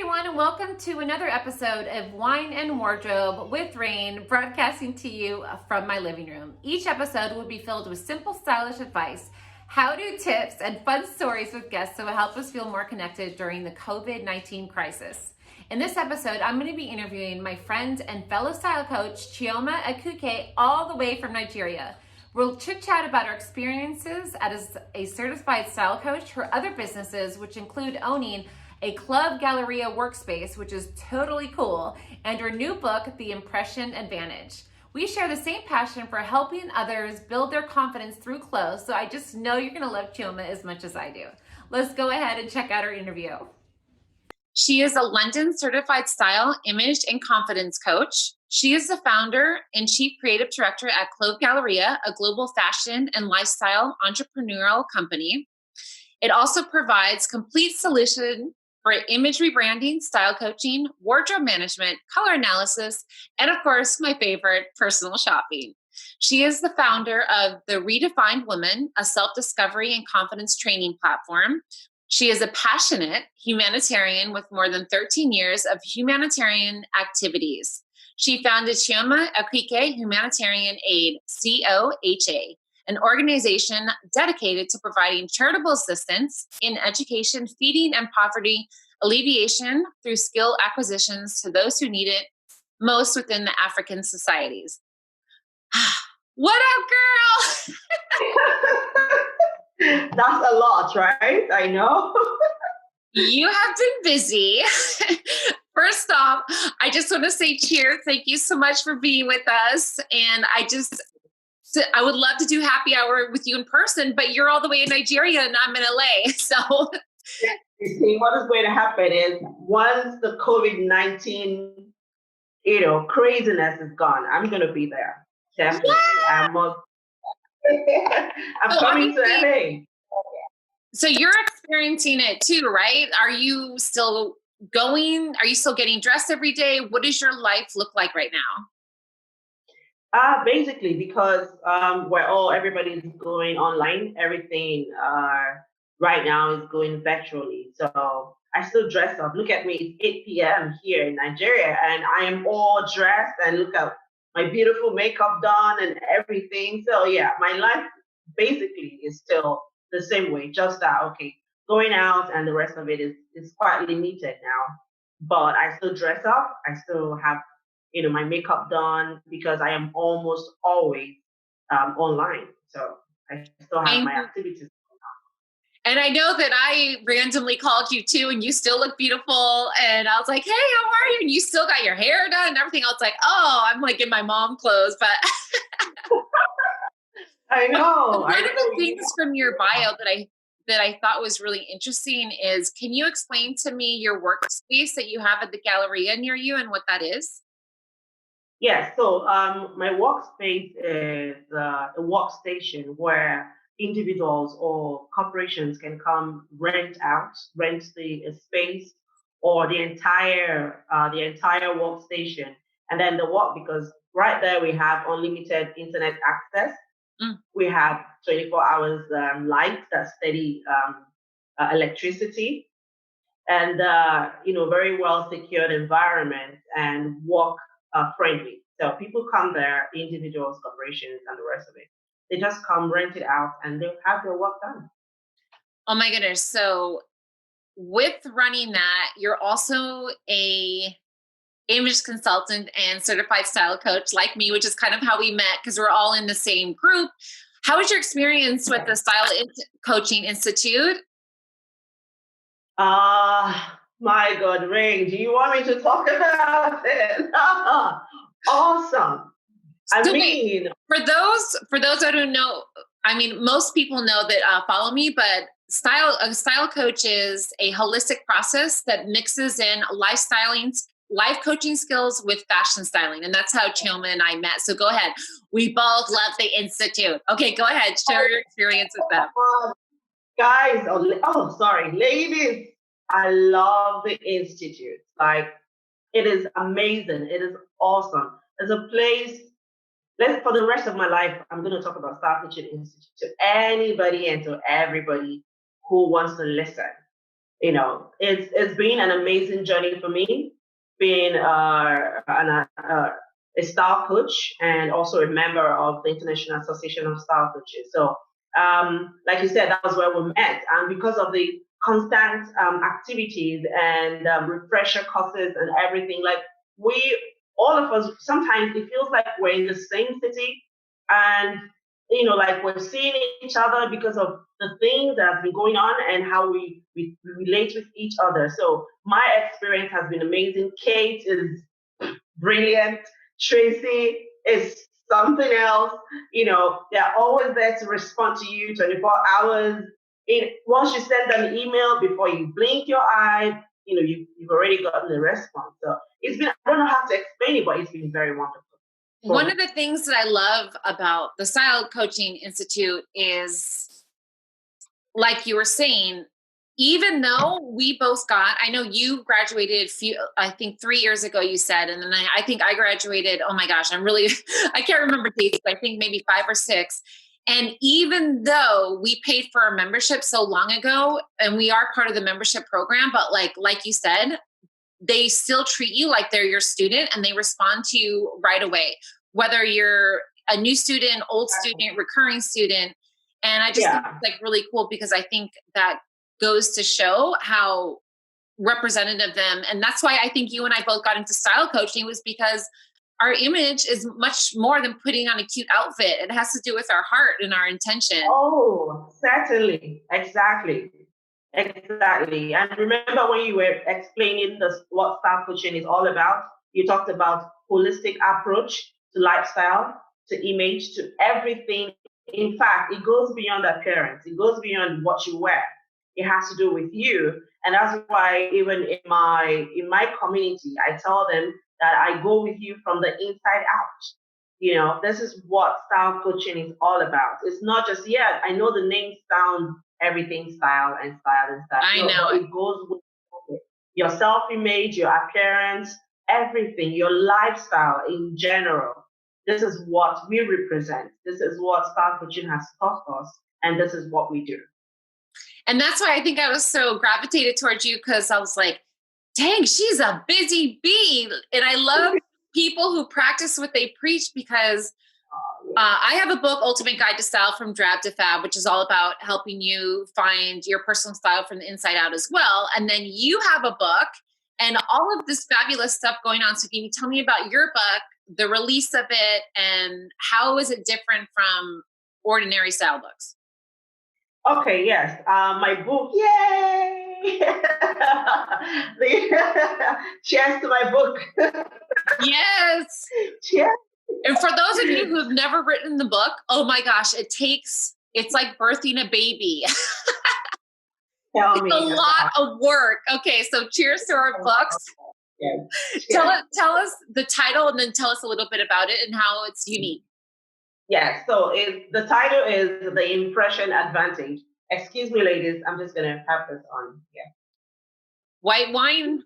everyone, and welcome to another episode of Wine and Wardrobe with Rayne, broadcasting to you from my living room. Each episode will be filled with simple, stylish advice, how-to tips, and fun stories with guests that will help us feel more connected during the COVID-19 crisis. In this episode, I'm going to be interviewing my friend and fellow style coach, Chioma Okeke, all the way from Nigeria. We'll chit-chat about her experiences as a certified style coach, her other businesses, which include owning a Club Galleria workspace, which is totally cool, and her new book, The Impression Advantage. We share the same passion for helping others build their confidence through clothes, so I just know you're gonna love Chioma as much as I do. Let's go ahead and check out her interview. She is a London certified style, image, and confidence coach. She is the founder and chief creative director at Club Galleria, a global fashion and lifestyle entrepreneurial company. It also provides complete solution for image rebranding, style coaching, wardrobe management, color analysis, and of course, my favorite, personal shopping. She is the founder of The Redefined Woman, a self-discovery and confidence training platform. She is a passionate humanitarian with more than 13 years of humanitarian activities. She founded Chioma Okeke Humanitarian Aid, COHA, an organization dedicated to providing charitable assistance in education, feeding, and poverty alleviation through skill acquisitions to those who need it most within the African societies. What up, girl? That's a lot, right? I know. You have been busy. First off, I just want to say cheers. Thank you so much for being with us. And I would love to do happy hour with you in person, but you're all the way in Nigeria and I'm in LA. So you see, what is going to happen is once the COVID-19, craziness is gone, I'm going to be there. Definitely. Yeah. I'm coming to LA. So you're experiencing it too, right? Are you still going? Are you still getting dressed every day? What does your life look like right now? Basically, because everybody's going online, everything right now is going virtually. So I still dress up. Look at me, it's 8 p.m. here in Nigeria, and I am all dressed and look at my beautiful makeup done and everything. So yeah, my life basically is still the same way, just that, going out and the rest of it is quite limited now. But I still dress up. I still have my makeup done because I am almost always online. So I still have my activities. And I know that I randomly called you too, and you still look beautiful. And I was like, hey, how are you? And you still got your hair done and everything. I was like, oh, I'm like in my mom clothes, but I know. One of the things from your bio that I thought was really interesting is, can you explain to me your workspace that you have at the Galleria near you and what that is? Yes, so my workspace is a workstation where individuals or corporations can come rent the space or the entire workstation, and then because right there we have unlimited internet access. We have 24 hours light, that's steady electricity, and very well secured environment and work friendly. So people come there, individuals, corporations, and the rest of it. They just come, rent it out, and they'll have their work done. Oh my goodness. So with running that, you're also a image consultant and certified style coach like me, which is kind of how we met because we're all in the same group. How was your experience with the Style Coaching Institute? My God, Rayne, do you want me to talk about it? Awesome. For those that don't know, I mean, most people know that follow me, but a style coach is a holistic process that mixes in life coaching skills with fashion styling. And that's how Chioma and I met. So go ahead. We both love the Institute. Okay, go ahead. Share your experience with them. Guys, ladies, I love the Institute. Like, it is amazing. It is awesome. It's a place, for the rest of my life, I'm going to talk about Style Coaching Institute to anybody and to everybody who wants to listen. It's been an amazing journey for me, being a style coach and also a member of the International Association of Style Coaches. So, like you said, that was where we met, and because of the constant activities and refresher courses and everything, like we, all of us, sometimes it feels like we're in the same city, and like we're seeing each other because of the things that have been going on and how we relate with each other. So my experience has been amazing. Kate is brilliant. Tracy is something else. They're always there to respond to you 24 hours. Once you send them an email, before you blink your eye, you've already gotten the response. So it's been, I don't know how to explain it, but it's been very wonderful. One of the things that I love about the Style Coaching Institute is, like you were saying, even though we both I know you graduated I think 3 years ago, you said, and then I think I graduated, oh my gosh, I can't remember dates, but I think maybe 5 or 6. And even though we paid for our membership so long ago, and we are part of the membership program, but like you said, they still treat you like they're your student, and they respond to you right away, whether you're a new student, old student, recurring student. And I just think it's like really cool, because I think that goes to show how representative them. And that's why I think you and I both got into style coaching, was because our image is much more than putting on a cute outfit. It has to do with our heart and our intention. Oh, certainly. Exactly. Exactly. And remember when you were explaining what style coaching is all about, you talked about holistic approach to lifestyle, to image, to everything. In fact, it goes beyond appearance. It goes beyond what you wear. It has to do with you. And that's why even in my community, I tell them that I go with you from the inside out. This is what style coaching is all about. It's not just, I know the name sounds everything style and style and style. I know. It goes with your self-image, your appearance, everything, your lifestyle in general. This is what we represent. This is what style coaching has taught us, and this is what we do. And that's why I think I was so gravitated towards you, because I was like, dang, she's a busy bee. And I love people who practice what they preach, because I have a book, Ultimate Guide to Style from Drab to Fab, which is all about helping you find your personal style from the inside out as well. And then you have a book and all of this fabulous stuff going on. So can you tell me about your book, the release of it, and how is it different from ordinary style books? Okay, yes. My book, yay! Cheers to my book. Yes. Cheers. And for those of you who've never written the book, oh my gosh, it's like birthing a baby. It's a lot of work. Okay, so cheers to our books. Yes. Tell us the title, and then tell us a little bit about it and how it's unique. Yeah, so the title is The Impression Advantage. Excuse me, ladies, I'm just going to have this on. Yeah. White wine.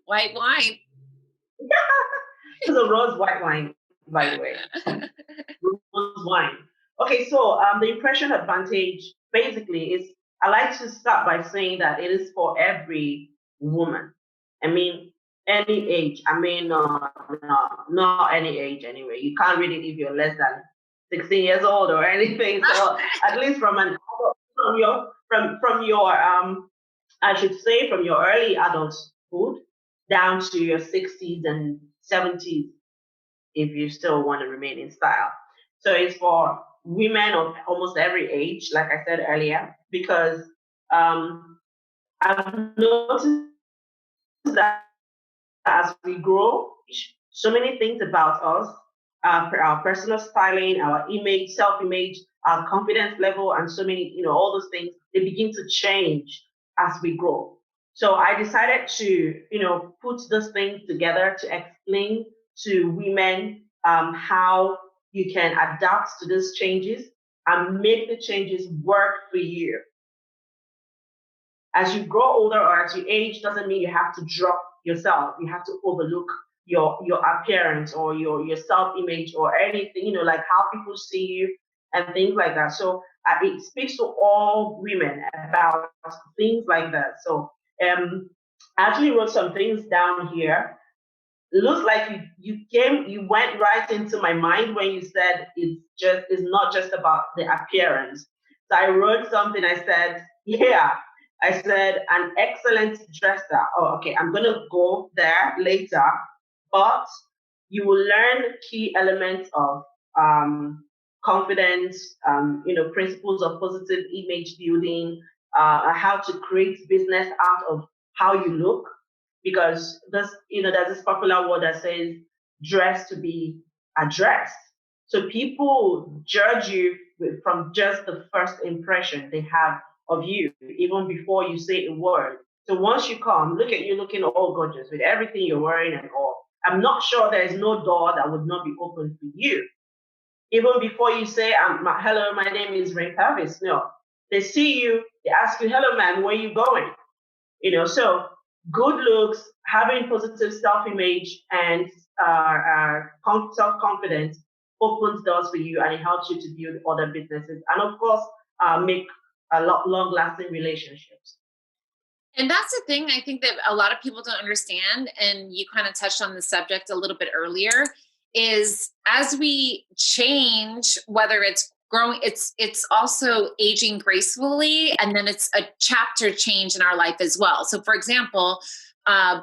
It's a rose white wine, by the way. Rose wine. Okay, so the impression advantage basically is, I like to start by saying that it is for every woman. I mean, any age. I mean, not any age anyway. You can't read it if you're less than 16 years old or anything. So at least from your I should say from your early adulthood down to your 60s and 70s, if you still want to remain in style. So it's for women of almost every age, like I said earlier, because I've noticed that as we grow, so many things about us, our personal styling, our image, self-image, our confidence level, and so many, all those things, they begin to change as we grow. So I decided to, put those things together to explain to women how you can adapt to these changes and make the changes work for you. As you grow older or as you age, doesn't mean you have to drop yourself. You have to overlook your appearance or your self-image or anything, like how people see you and things like that. So it speaks to all women about things like that. So I actually wrote some things down here. It looks like you went right into my mind when you said it's not just about the appearance. So I wrote something. I said, yeah, I said an excellent dresser. Oh, okay, I'm gonna go there later, but you will learn key elements of confidence, principles of positive image building, how to create business out of how you look, because there's this popular word that says dress to be addressed. So people judge you from just the first impression they have of you, even before you say a word. So once you come, look at you looking all gorgeous with everything you're wearing and all. I'm not sure there is no door that would not be open for you. Even before you say, hello, my name is Rayne Parvis. No, they see you, they ask you, hello, man, where are you going? So good looks, having positive self-image and self-confidence opens doors for you, and it helps you to build other businesses and, of course, make long-lasting relationships. And that's the thing I think that a lot of people don't understand, and you kind of touched on the subject a little bit earlier, is as we change, whether it's growing, it's also aging gracefully, and then it's a chapter change in our life as well. So for example,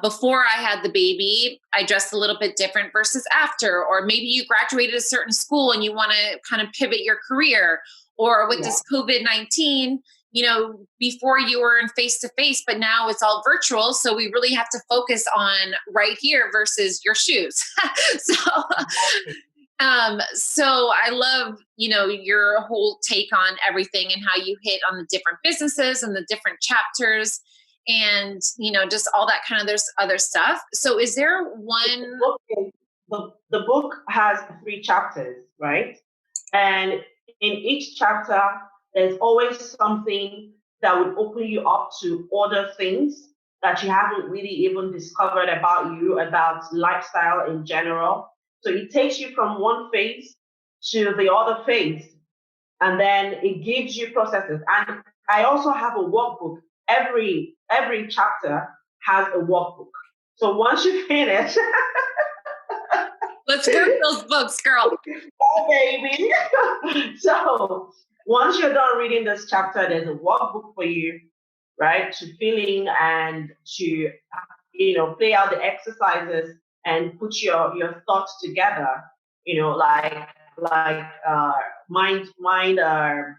before I had the baby, I dressed a little bit different versus after, or maybe you graduated a certain school and you want to kind of pivot your career, or with this COVID-19, before you were in face to face, but now it's all virtual. So we really have to focus on right here versus your shoes. So I love, your whole take on everything and how you hit on the different businesses and the different chapters and, just all that kind of there's other stuff. So is there one? The book has 3 chapters, right? And in each chapter, there's always something that would open you up to other things that you haven't really even discovered about you, about lifestyle in general. So it takes you from one phase to the other phase, and then it gives you processes. And I also have a workbook. Every chapter has a workbook. So once you finish, let's work those books, girl. Oh, baby. So once you're done reading this chapter, there's a workbook for you, right, to fill in and to, play out the exercises and put your thoughts together, like mind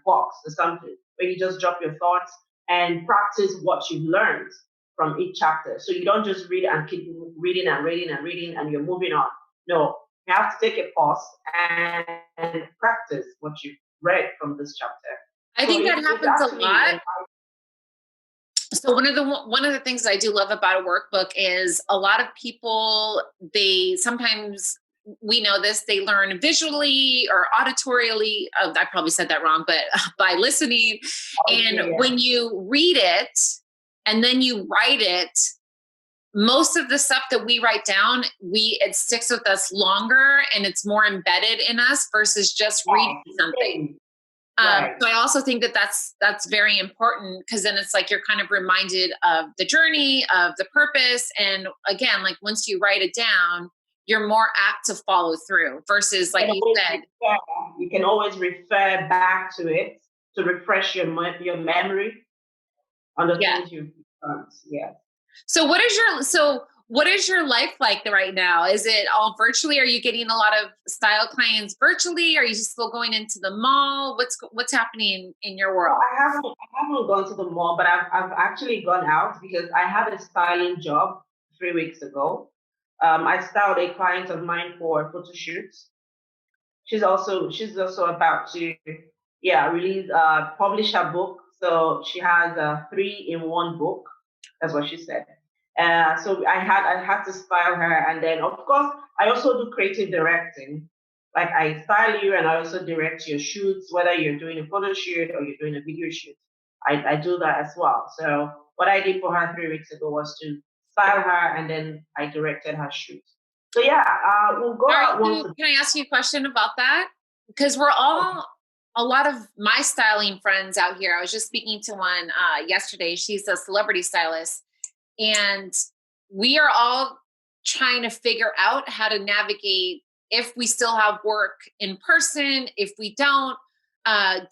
box or something, where you just drop your thoughts and practice what you've learned from each chapter. So you don't just read and keep reading and reading and reading and you're moving on. No, you have to take a pause and practice what you've read from this chapter. I think that happens a lot. So one of the things I do love about a workbook is a lot of people, sometimes we know this, they learn visually or auditorially. I probably said that wrong, but by listening. When you read it and then you write it, most of the stuff that we write down, it sticks with us longer and it's more embedded in us versus just reading something. Right. So I also think that that's very important, because then it's like you're kind of reminded of the journey, of the purpose. And again, like once you write it down, you're more apt to follow through versus like you said. You can always refer back to it to refresh your memory on the things you've learned. Yeah. So what is your life like right now? Is it all virtually? Are you getting a lot of style clients virtually? Are you still going into the mall? What's happening in your world? I haven't gone to the mall, but I've actually gone out because I had a styling job 3 weeks ago. I styled a client of mine for photo shoots. She's also about to publish her book. So she has a 3-in-1 book. That's what she said. So I had to style her, and then of course I also do creative directing. Like I style you, and I also direct your shoots, whether you're doing a photo shoot or you're doing a video shoot. I do that as well. So what I did for her 3 weeks ago was to style her, and then I directed her shoot. So yeah, we'll go out once. Can I ask you a question about that? Because we're all a lot of my styling friends out here. I was just speaking to one yesterday. She's a celebrity stylist. And we are all trying to figure out how to navigate if we still have work in person, if we don't.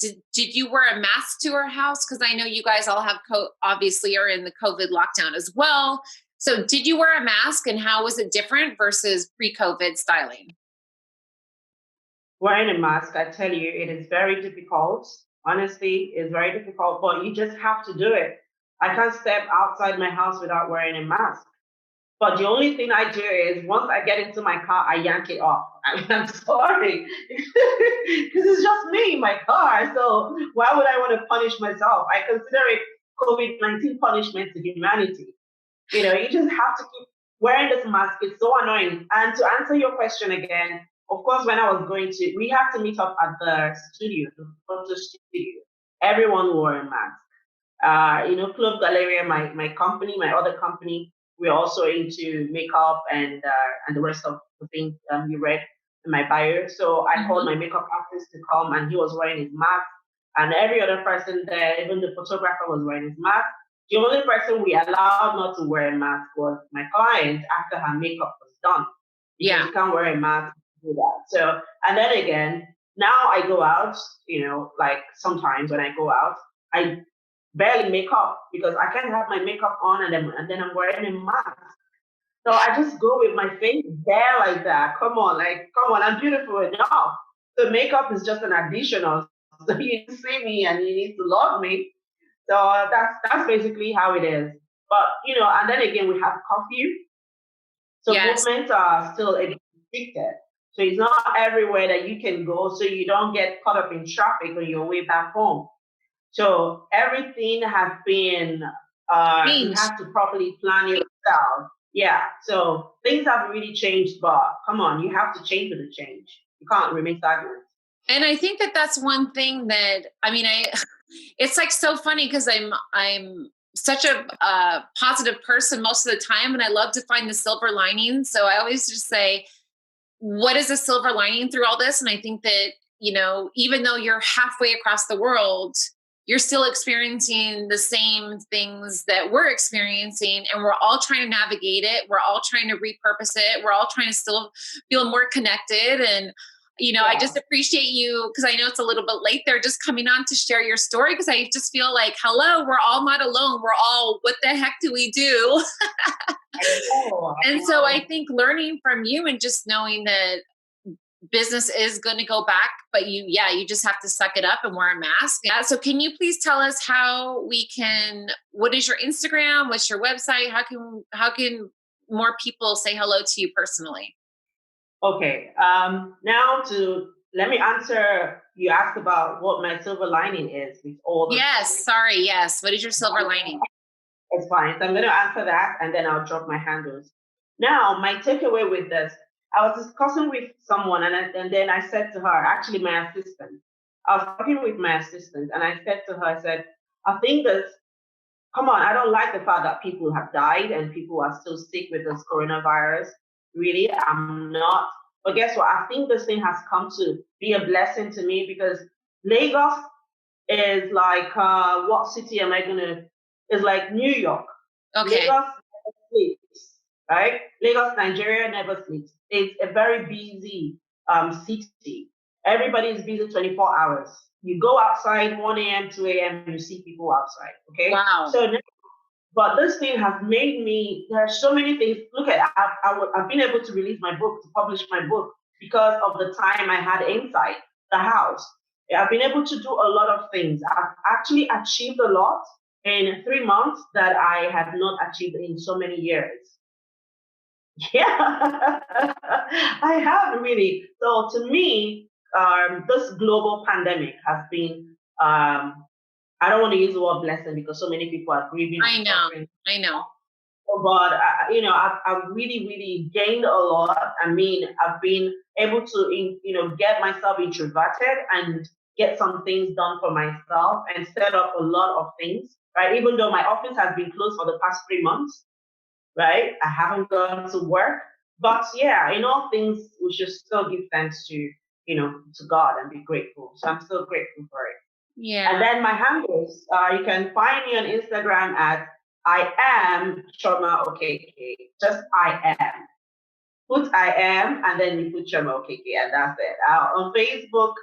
Did you wear a mask to our house? Because I know you guys all have obviously are in the COVID lockdown as well. So did you wear a mask, and how was it different versus pre-COVID styling? Wearing a mask, I tell you, it is very difficult. Honestly, it's very difficult, but you just have to do it. I can't step outside my house without wearing a mask. But the only thing I do is once I get into my car, I yank it off. I'm sorry, because it's just me, my car. So why would I want to punish myself? I consider it COVID-19 punishment to humanity. You just have to keep wearing this mask. It's so annoying. And to answer your question again, of course, when I was we had to meet up at the studio, the photo studio. Everyone wore a mask. Club Galleria, my company, my other company, we're also into makeup and the rest of the things you read in my bio. So I called my makeup artist to come, and he was wearing his mask. And every other person there, even the photographer, was wearing his mask. The only person we allowed not to wear a mask was my client after her makeup was done. Because you can't wear a mask to do that. So, and then again, now I go out, like sometimes when I go out, I barely make up because I can't have my makeup on and then I'm wearing a mask. So I just go with my face bare like that. Come on, I'm beautiful enough. So makeup is just an additional. So you see me and you need to love me. So that's basically how it is. But and then again we have curfew. So movements are still restricted. So it's not everywhere that you can go, so you don't get caught up in traffic on your way back home. So everything has been, you have to properly plan yourself. Yeah. So things have really changed, but come on, you have to change with the change. You can't remain stagnant. And I think that that's one thing that, it's like so funny because I'm such a positive person most of the time, and I love to find the silver lining. So I always just say, what is the silver lining through all this? And I think that, even though you're halfway across the world, you're still experiencing the same things that we're experiencing, and we're all trying to navigate it. We're all trying to repurpose it. We're all trying to still feel more connected. And I just appreciate you, because I know it's a little bit late there, just coming on to share your story, because I just feel like, hello, we're all not alone. We're all, what the heck do we do? And so I think learning from you and just knowing that business is going to go back, but you just have to suck it up and wear a mask. Yeah. So can you please tell us what is your Instagram? What's your website? How can more people say hello to you personally? Okay. Now let me answer. You asked about what my silver lining is with all the. Yes. Sorry. Yes. What is your silver lining? It's fine. So I'm going to answer that, and then I'll drop my handles. Now, my takeaway with this, I was discussing with someone, and then I said to her, actually my assistant, I was talking with my assistant, and I said to her, I said, I think this, come on, I don't like the fact that people have died and people are still sick with this coronavirus. Really, I'm not. But guess what? I think this thing has come to be a blessing to me, because Lagos is like, what city am I going to, is like New York. Okay. Lagos never sleeps, right? Lagos, Nigeria never sleeps. It's a very busy city. Everybody is busy 24 hours. You go outside 1 a.m., 2 a.m., you see people outside. Okay. Wow. So, but this thing has made me. There are so many things. Look at, I've been able to release my book, to publish my book, because of the time I had inside the house. I've been able to do a lot of things. I've actually achieved a lot in 3 months that I have not achieved in so many years. Yeah, I have really. So to me, this global pandemic has been, I don't want to use the word blessing because so many people are grieving. I know. But I've really, really gained a lot. I've been able to, get myself introverted and get some things done for myself and set up a lot of things. Right, even though my office has been closed for the past 3 months, right? I haven't gone to work, but yeah, in all things, we should still give thanks to God and be grateful. So I'm still grateful for it. Yeah. And then my handles, you can find me on Instagram at I am Chioma Okeke. Just I am. Put I am, and then you put Chioma Okeke, and that's it. On Facebook,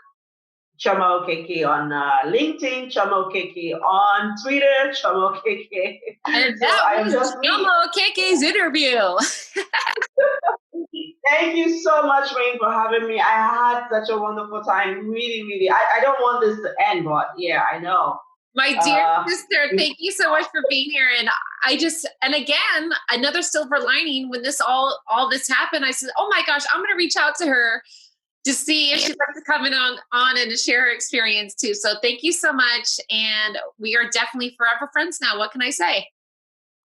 Chioma Okeke, on LinkedIn, Chioma Okeke, on Twitter, Chioma Okeke. And So that I am was just me. Chioma Okeke's interview. Thank you so much, Rayne, for having me. I had such a wonderful time. Really, really. I don't want this to end, but yeah, I know. My dear sister, thank you so much for being here. And and again, another silver lining when all this happened, I said, oh my gosh, I'm going to reach out to her to see if she'd like to come in on and to share her experience too. So thank you so much. And we are definitely forever friends now. What can I say?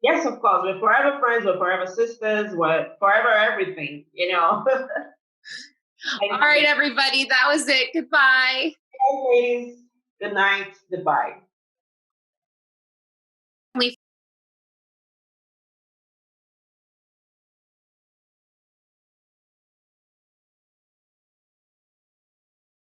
Yes, of course. We're forever friends. We're forever sisters. We're forever everything, you know. All right, everybody. That was it. Goodbye. Always. Good night. Goodbye.